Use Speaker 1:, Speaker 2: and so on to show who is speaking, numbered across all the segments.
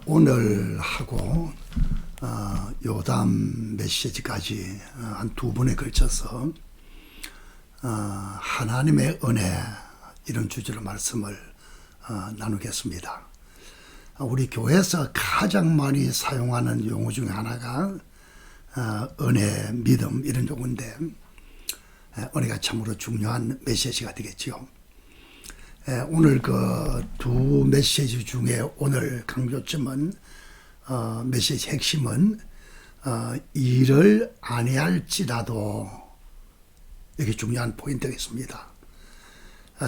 Speaker 1: 오늘 하고 요담 메시지까지 한 두 번에 걸쳐서 하나님의 은혜 이런 주제로 말씀을 나누겠습니다. 우리 교회에서 가장 많이 사용하는 용어 중에 하나가 은혜, 믿음 이런 용어인데 은혜가 참으로 중요한 메시지가 되겠죠. 오늘 그 두 메시지 중에 오늘 강조점은 메시지 핵심은 일을 아니할지라도 이게 중요한 포인트가 있습니다.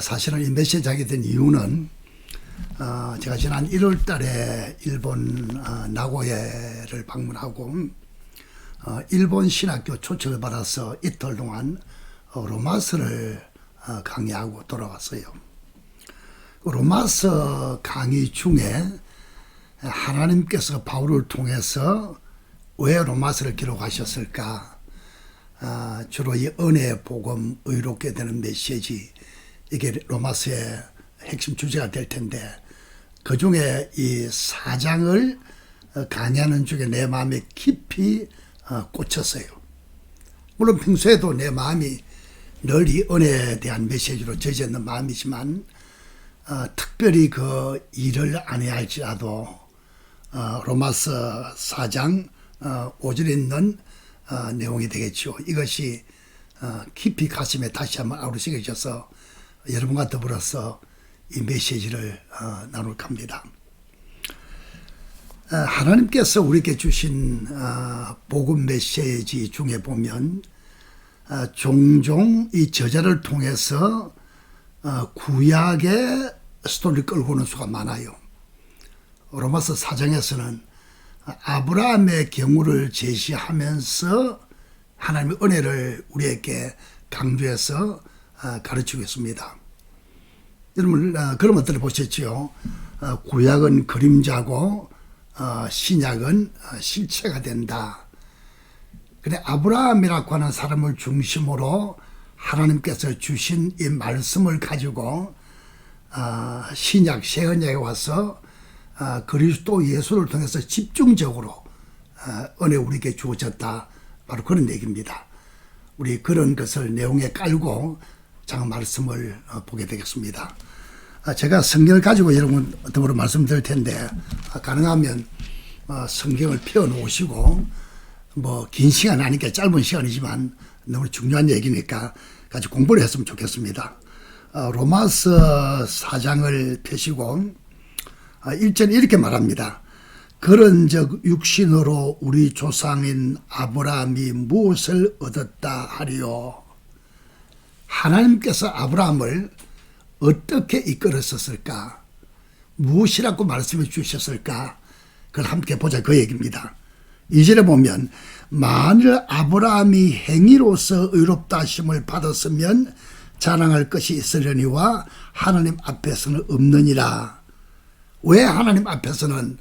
Speaker 1: 사실은 이 메시지 하게 된 이유는 제가 지난 1월 달에 일본 나고야를 방문하고 일본 신학교 초청을 받아서 이틀 동안 로마서를 강의하고 돌아왔어요. 로마서 강의 중에 하나님께서 바울을 통해서 왜 로마서를 기록하셨을까? 주로 이 은혜의 복음, 의롭게 되는 메시지, 이게 로마서의 핵심 주제가 될 텐데, 그 중에 이 4장을 강의하는 중에 내 마음에 깊이 꽂혔어요. 물론 평소에도 내 마음이 늘 이 은혜에 대한 메시지로 젖어있는 마음이지만, 특별히 그 일을 안 해야 할지라도 로마서 4장 5절에 있는 내용이 되겠죠. 이것이 깊이 가슴에 다시 한번 아우르시켜져서 여러분과 더불어서 이 메시지를 나눌까 합니다. 하나님께서 우리에게 주신 복음 메시지 중에 보면 종종 이 저자를 통해서 구약의 스토리를 끌고 오는 수가 많아요. 로마서 4장에서는 아브라함의 경우를 제시하면서 하나님의 은혜를 우리에게 강조해서 가르치고 있습니다. 여러분 그런 것들을 보셨죠. 구약은 그림자고 신약은 실체가 된다. 근데 아브라함이라고 하는 사람을 중심으로 하나님께서 주신 이 말씀을 가지고 신약 새언약에 와서 그리스도 예수를 통해서 집중적으로 은혜 우리에게 주어졌다. 바로 그런 얘기입니다. 우리 그런 것을 내용에 깔고 잠깐 말씀을 보게 되겠습니다. 제가 성경을 가지고 여러분 더불어 말씀드릴 텐데 가능하면 성경을 펴놓으시고 뭐 긴 시간 아니까 짧은 시간이지만 너무 중요한 얘기니까 같이 공부를 했으면 좋겠습니다. 로마서 4장을 펴시고 1절에 이렇게 말합니다. 그런즉 육신으로 우리 조상인 아브라함이 무엇을 얻었다 하리요. 하나님께서 아브라함을 어떻게 이끌었었을까? 무엇이라고 말씀해 주셨을까? 그걸 함께 보자 그 얘기입니다. 2절에 보면 만일 아브라함이 행위로서 의롭다 하심을 받았으면 자랑할 것이 있으려니와 하나님 앞에서는 없느니라. 왜 하나님 앞에서는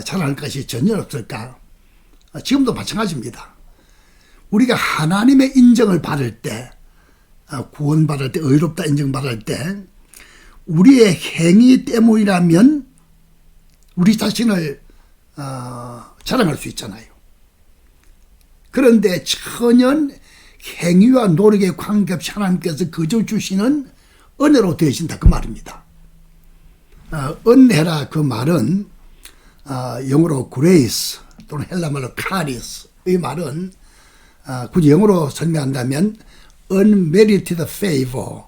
Speaker 1: 자랑할 것이 전혀 없을까? 지금도 마찬가지입니다. 우리가 하나님의 인정을 받을 때, 구원받을 때, 의롭다 인정받을 때 우리의 행위 때문이라면 우리 자신을 자랑할 수 있잖아요. 그런데 전혀 행위와 노력에 관계없이 하나님께서 그저 주시는 은혜로 되어진다 그 말입니다. 은혜라 그 말은 영어로 grace 또는 헬라말로 charis 이 말은 굳이 영어로 설명한다면 unmerited favor,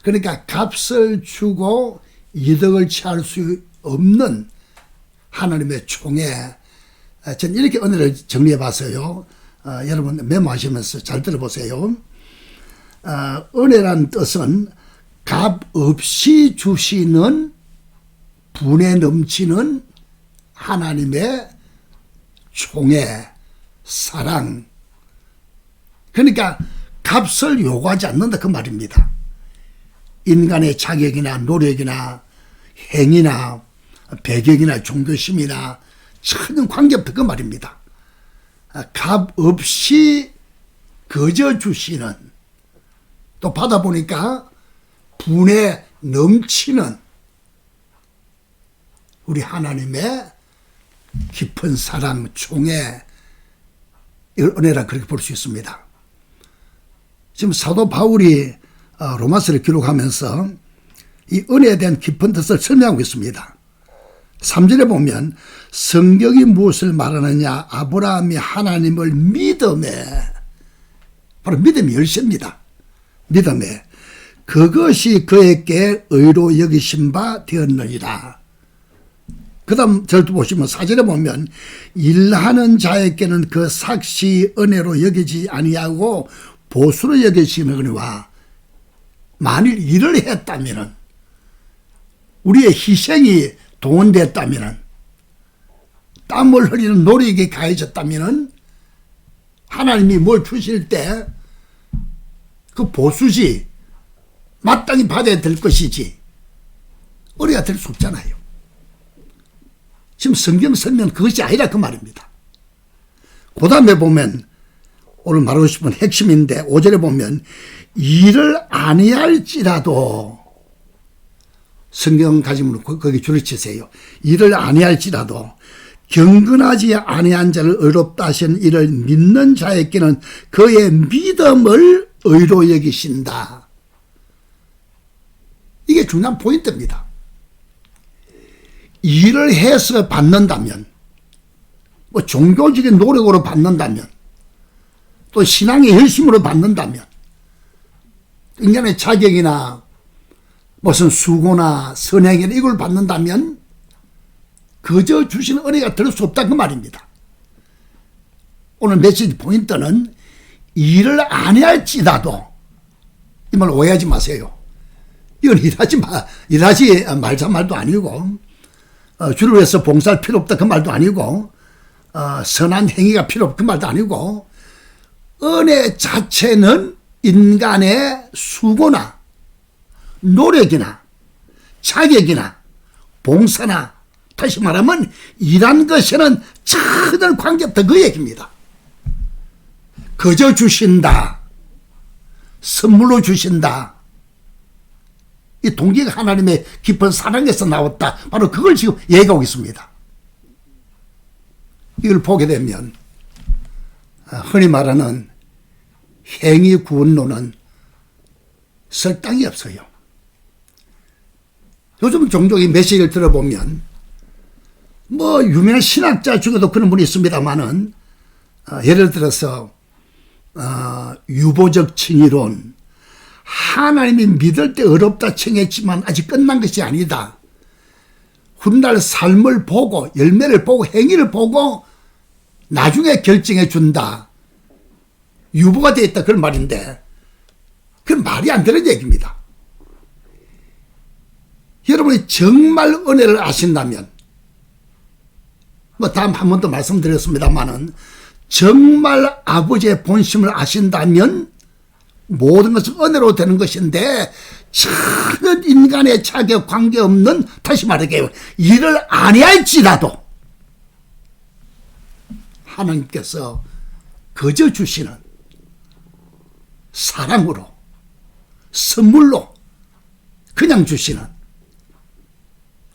Speaker 1: 그러니까 값을 주고 이득을 취할 수 없는 하나님의 총애. 저는 이렇게 은혜를 정리해 봤어요. 여러분 메모하시면서 잘 들어보세요. 은혜란 뜻은 값 없이 주시는 분에 넘치는 하나님의 총애, 사랑. 그러니까 값을 요구하지 않는다 그 말입니다. 인간의 자격이나 노력이나 행위나 배경이나 종교심이나 전혀 관계없다 그 말입니다. 값 없이 거저 주시는, 또 받아보니까 분에 넘치는 우리 하나님의 깊은 사랑, 총애, 이걸 은혜라 그렇게 볼 수 있습니다. 지금 사도 바울이 로마서를 기록하면서 이 은혜에 대한 깊은 뜻을 설명하고 있습니다. 3절에 보면 성경이 무엇을 말하느냐, 아브라함이 하나님을 믿음에, 바로 믿음이 열쇠입니다. 믿음에 그것이 그에게 의로 여기신 바 되었느니라. 그 다음 절도 보시면 4절에 보면 일하는 자에게는 그 삭시 은혜로 여기지 아니하고 보수로 여기시느니와, 만일 일을 했다면, 우리의 희생이 동원됐다면, 땀을 흘리는 노력이 가해졌다면 하나님이 뭘 주실 때 그 보수지, 마땅히 받아야 될 것이지 은혜가 될 수 없잖아요. 지금 성경 설명 그것이 아니라 그 말입니다. 그 다음에 보면 오늘 말하고 싶은 핵심인데 5절에 보면 일을 아니할지라도, 성경 가지면 거기 줄을 치세요. 일을 아니할지라도 경건하지 아니한 자를 의롭다 하신 이를 믿는 자에게는 그의 믿음을 의로 여기신다. 이게 중요한 포인트입니다. 일을 해서 받는다면, 뭐 종교적인 노력으로 받는다면, 또 신앙의 열심으로 받는다면, 인간의 자격이나 무슨 수고나 선행이나 이걸 받는다면 그저 주시는 은혜가 될 수 없다 그 말입니다. 오늘 메시지 포인트는 일을 안 할지라도, 이 말 오해하지 마세요. 이건 일하지 말자 말도 아니고, 주를 위해서 봉사할 필요 없다 그 말도 아니고, 선한 행위가 필요 없다 그 말도 아니고, 은혜 자체는 인간의 수고나 노력이나 자격이나 봉사나, 다시 말하면 일한 것에는 전혀 관계없다 그 얘기입니다. 그저 주신다, 선물로 주신다, 이 동기가 하나님의 깊은 사랑에서 나왔다, 바로 그걸 지금 얘기하고 있습니다. 이걸 보게 되면 흔히 말하는 행위 구원론은 설탕이 없어요. 요즘 종종 이 메시지를 들어보면 뭐 유명한 신학자 중에도 그런 분이 있습니다만은, 예를 들어서 유보적 칭의론, 하나님이 믿을 때 어렵다 칭했지만 아직 끝난 것이 아니다. 훗날 삶을 보고 열매를 보고 행위를 보고 나중에 결정해 준다, 유보가 되어 있다 그런 말인데, 그건 말이 안 되는 얘기입니다. 여러분이 정말 은혜를 아신다면, 뭐 다음 한 번 더 말씀드렸습니다마는, 정말 아버지의 본심을 아신다면 모든 것은 은혜로 되는 것인데, 전혀 인간의 자격 관계없는, 다시 말할게요, 일을 아니할지라도 하나님께서 그저 주시는 사랑으로, 선물로 그냥 주시는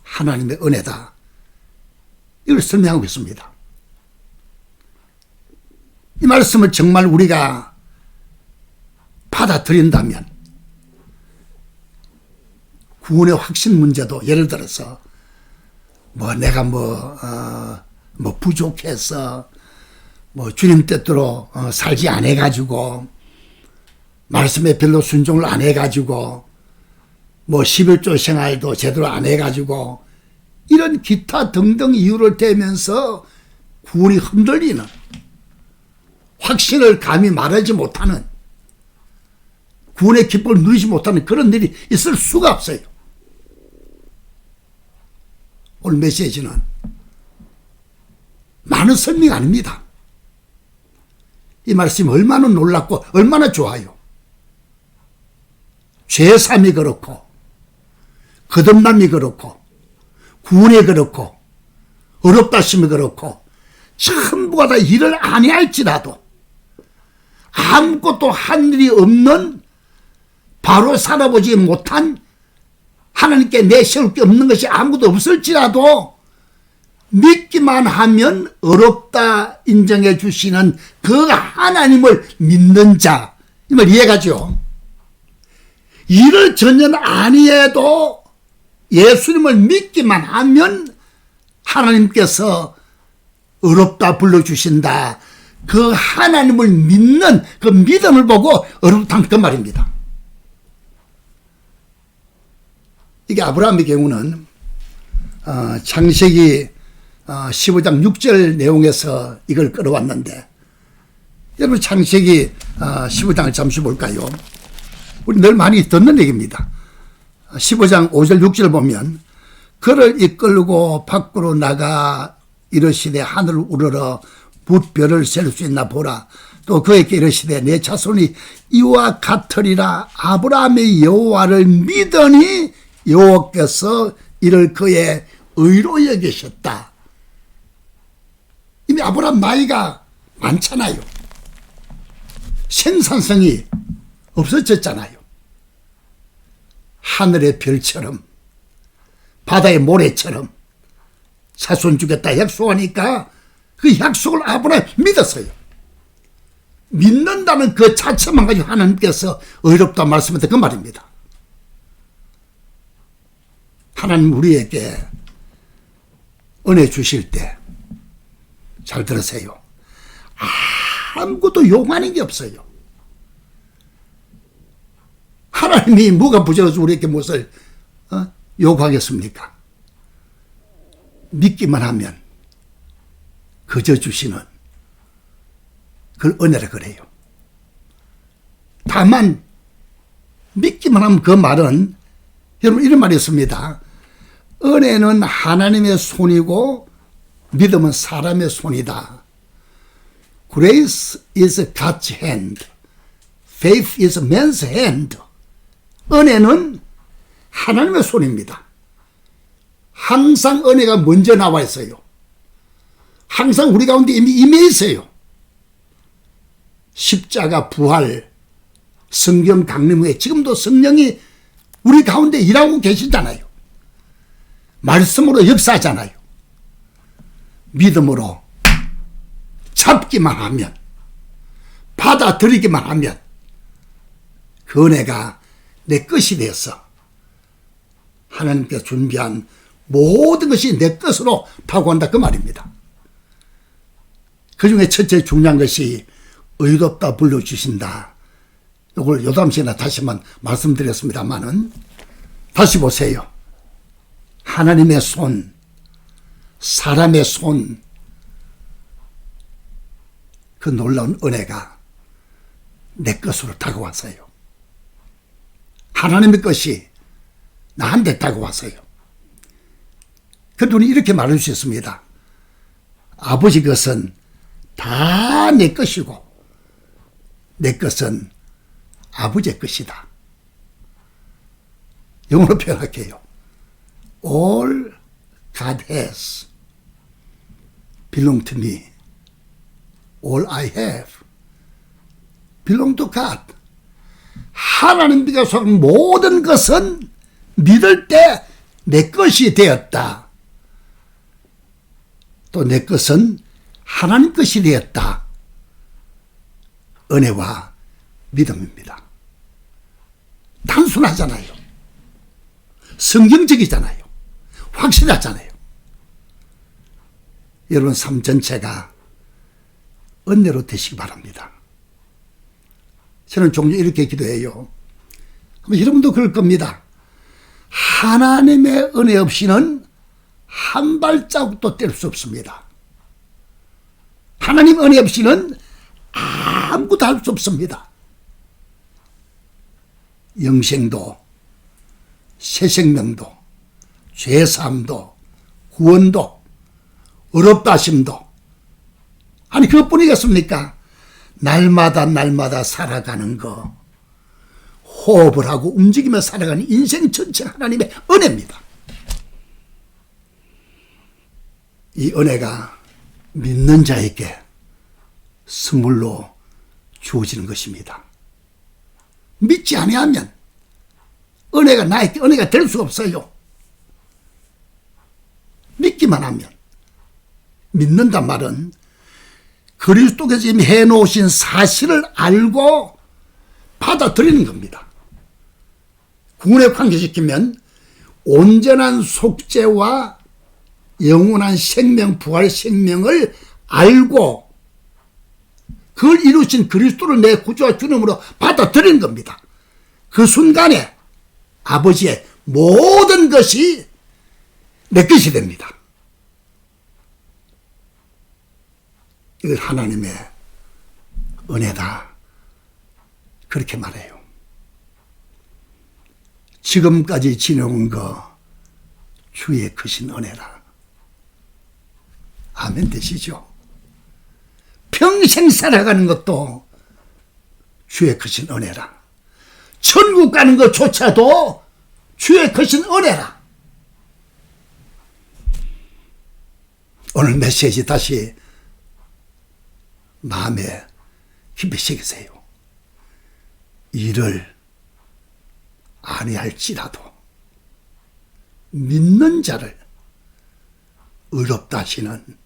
Speaker 1: 하나님의 은혜다, 이걸 설명하고 있습니다. 이 말씀을 정말 우리가 받아들인다면 구원의 확신 문제도, 예를 들어서 뭐 내가 뭐 부족해서 뭐 주님 뜻대로 살지 안 해가지고, 말씀에 별로 순종을 안 해가지고, 뭐 11조 생활도 제대로 안 해가지고, 이런 기타 등등 이유를 대면서 구원이 흔들리는, 확신을 감히 말하지 못하는, 구원의 기쁨을 누리지 못하는 그런 일이 있을 수가 없어요. 오늘 메시지는 많은 설명 아닙니다. 이 말씀이 얼마나 놀랍고 얼마나 좋아요. 죄삼이 그렇고, 거듭남이 그렇고, 구원이 그렇고, 어렵다심이 그렇고, 전부가 다 일을 아니할지라도, 아무것도 한 일이 없는, 바로 살아보지 못한, 하나님께 내세울 게 없는 것이 아무것도 없을지라도 믿기만 하면 어렵다 인정해 주시는 그 하나님을 믿는 자, 이 말 이해가죠? 일을 전혀 아니해도 예수님을 믿기만 하면 하나님께서 어렵다 불러주신다. 그 하나님을 믿는 그 믿음을 보고 어렵다는 그 말입니다. 이게 아브라함의 경우는 창세기 15장 6절 내용에서 이걸 끌어왔는데, 여러분 창세기 15장을 잠시 볼까요? 우리 늘 많이 듣는 얘기입니다. 15장 5절 6절 보면 그를 이끌고 밖으로 나가 이르시되 하늘을 우러러 붓별을 셀 수 있나 보라. 또 그에게 이르시되 내 자손이 이와 같으리라. 아브라함의 여호와를 믿으니 여호와께서 이를 그의 의로 여기셨다. 이미 아브라함 나이가 많잖아요. 생산성이 없어졌잖아요. 하늘의 별처럼 바다의 모래처럼 자손 주겠다 약속하니까 그 약속을 아브라함이 믿었어요. 믿는다는 그 자체만 가지고 하나님께서 의롭다 말씀했던 그 말입니다. 하나님 우리에게 은혜 주실 때 잘 들으세요. 아무것도 요구하는 게 없어요. 하나님이 뭐가 부족해서 우리에게 무엇을 요구하겠습니까? 믿기만 하면 그저 주시는 그 은혜를 그래요. 다만 믿기만 하면 그 말은, 여러분 이런 말이 있습니다. 은혜는 하나님의 손이고 믿음은 사람의 손이다. Grace is God's hand. Faith is man's hand. 은혜는 하나님의 손입니다. 항상 은혜가 먼저 나와 있어요. 항상 우리 가운데 이미 임해 있어요. 십자가 부활, 성경 강림 후에 지금도 성령이 우리 가운데 일하고 계시잖아요. 말씀으로 역사하잖아요. 믿음으로 잡기만 하면, 받아들이기만 하면 그 은혜가 내 것이 되어서 하나님께서 준비한 모든 것이 내 것으로 타고한다 그 말입니다. 그 중에 첫째 중요한 것이 의롭다 불러주신다. 이걸 요담시나 다시만 말씀드렸습니다만은, 다시 보세요. 하나님의 손, 사람의 손, 그 놀라운 은혜가 내 것으로 다가왔어요. 하나님의 것이 나한테 다가왔어요. 그분이 이렇게 말해 주셨습니다. 아버지 것은 다 내 것이고 내 것은 아버지의 것이다. 영어로 표현할게요. All God has belong to me. All I have belong to God. 하나님께서 속한 모든 것은 믿을 때 내 것이 되었다. 또 내 것은 하나님 것이 되었다. 은혜와 믿음입니다. 단순하잖아요. 성경적이잖아요. 확실하잖아요. 여러분 삶 전체가 은혜로 되시기 바랍니다. 저는 종종 이렇게 기도해요. 여러분도 그럴 겁니다. 하나님의 은혜 없이는 한 발자국도 뗄 수 없습니다. 하나님 은혜 없이는 아무것도 할 수 없습니다. 영생도, 새생명도, 죄사함도, 구원도, 어렵다 하심도, 아니 그것뿐이겠습니까? 날마다 날마다 살아가는 거, 호흡을 하고 움직이며 살아가는 인생 전체 하나님의 은혜입니다. 이 은혜가 믿는 자에게 선물로 주어지는 것입니다. 믿지 아니하면 은혜가 나에게 은혜가 될 수 없어요. 믿기만 하면 믿는단 말은 그리스도께서 이미 해놓으신 사실을 알고 받아들이는 겁니다. 구원에 관계시키면 온전한 속죄와 영원한 생명, 부활 생명을 알고 그걸 이루신 그리스도를 내 구주와 주님으로 받아들이는 겁니다. 그 순간에 아버지의 모든 것이 내 것이 됩니다. 이걸 하나님의 은혜다, 그렇게 말해요. 지금까지 지내온 거 주의 크신 은혜라. 아멘 되시죠? 평생 살아가는 것도 주의 크신 은혜라. 천국 가는 것조차도 주의 크신 은혜라. 오늘 메시지 다시 마음에 깊이 새기세요. 이를 아니할지라도 믿는 자를 의롭다 하시는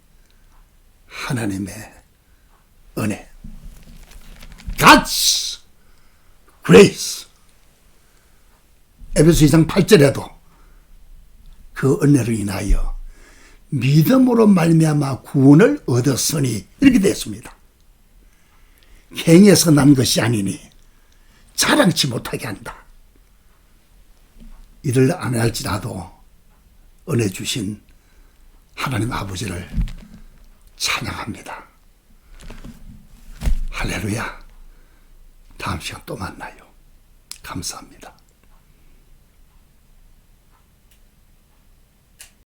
Speaker 1: 하나님의 은혜, God's grace. 에베소 2장 8절에도 그 은혜로 인하여 믿음으로 말미암아 구원을 얻었으니 이렇게 되었습니다. 행에서 난 것이 아니니 자랑치 못하게 한다. 이를 안 할지라도 은혜 주신 하나님 아버지를 찬양합니다. 할렐루야. 다음 시간 또 만나요. 감사합니다.